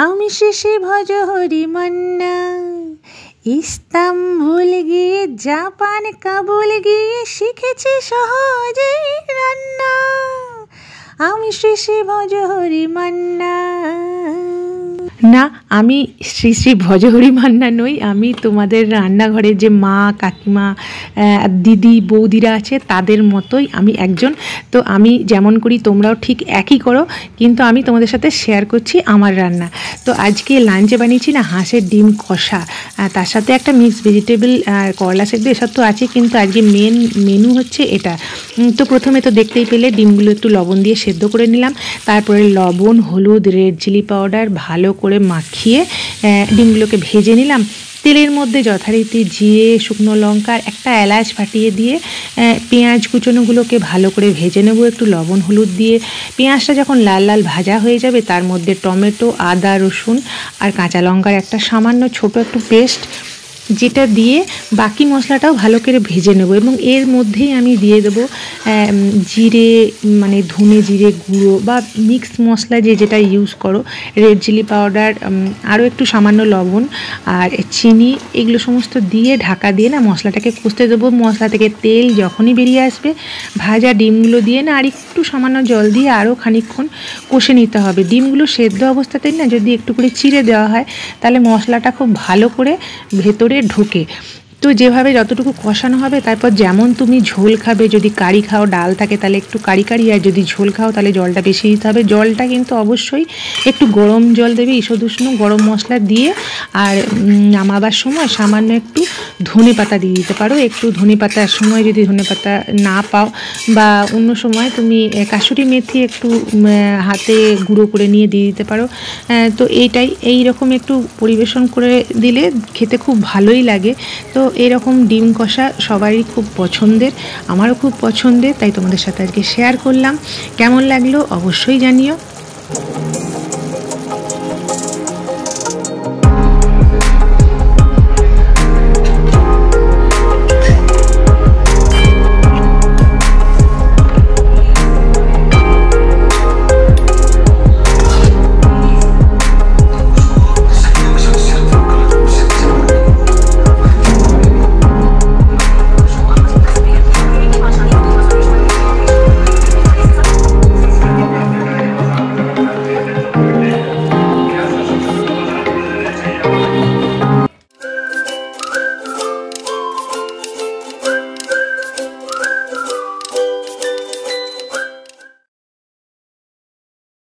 আমি শেষে ভজহরি মান্না, ইস্তাম্বুল গিয়ে জাপান কাবুল গিয়ে শিখেছি সহজেই রান্না। আমি শেষে ভজহরি মান্না। না, আমি শ্রী শ্রী ভজহরি মান্না নই। আমি তোমাদের রান্নাঘরে যে মা কাকিমা দিদি বৌদিরা আছে তাদের মতোই আমি একজন। তো আমি যেমন করি তোমরাও ঠিক একই করো, কিন্তু আমি তোমাদের সাথে শেয়ার করছি আমার রান্না। তো আজকে লাঞ্চে বানিয়েছি না হাঁসের ডিম কষা, তার সাথে একটা মিক্স ভেজিটেবল করলা সেদ্ধ, এসব তো আছে, কিন্তু আজকে মেন মেনু হচ্ছে এটা। তো প্রথমে তো দেখতেই পেলে ডিমগুলো একটু লবণ দিয়ে সেদ্ধ করে নিলাম, তারপরে লবণ হলুদ রেড চিলি পাউডার ভালো করে মাখিয়ে ডিমগুলোকে ভেজে নিলাম। তেলের মধ্যে যথারীতি জিরে শুকনো লঙ্কার একটা এলাচ ফাটিয়ে দিয়ে পেঁয়াজ কুচনোগুলোকে ভালো করে ভেজে নেব একটু লবণ হলুদ দিয়ে। পেঁয়াজটা যখন লাল লাল ভাজা হয়ে যাবে তার মধ্যে টমেটো আদা রসুন আর কাঁচা লঙ্কার একটা সামান্য ছোট একটু পেস্ট, যেটা দিয়ে বাকি মশলাটাও ভালো করে ভেজে নেব। এবং এর মধ্যেই আমি দিয়ে দেবো জিরে, মানে ধনে জিরে গুঁড়ো বা মিক্স মশলা যেটা ইউজ করো, রেড চিলি পাউডার, আরও একটু সামান্য লবণ আর চিনি, এগুলো সমস্ত দিয়ে ঢাকা দিয়ে না মশলাটাকে কষতে দেবো। মশলা থেকে তেল যখনই বেরিয়ে আসবে ভাজা ডিমগুলো দিয়ে না আর একটু সামান্য জল দিয়ে আরও খানিকক্ষণ কষে নিতে হবে। ডিমগুলো সেদ্ধ অবস্থাতেই না যদি একটু করে চিড়ে দেওয়া হয় তাহলে মশলাটা খুব ভালো করে ভেতরে ঢোকে। তো যেভাবে যতটুকু কষানো হবে, তারপর যেমন তুমি ঝোল খাবে, যদি কারি খাও ডাল থাকে তাহলে একটু কারি কারি, আর যদি ঝোল খাও তাহলে জলটা বেশি দিতে হবে। জলটা কিন্তু অবশ্যই একটু গরম জল দেবে, ঈষদুষ্ণ গরম মশলা দিয়ে। আর নামাবার সময় সামান্য একটু ধনে পাতা দিয়ে দিতে পারো। একটু ধনে পাতার সময় যদি ধনে পাতা না পাও বা অন্য সময় তুমি কাসুরি মেথি একটু হাতে গুঁড়ো করে নিয়ে দিয়ে দিতে পারো। তো এই রকম একটু পরিবেশন করে দিলে খেতে খুব ভালোই লাগে। তো এরকম ডিম কষা সবারই খুব পছন্দের, আমারও খুব পছন্দের, তাই তোমাদের সাথে আজকে শেয়ার করলাম। কেমন লাগলো অবশ্যই জানিও।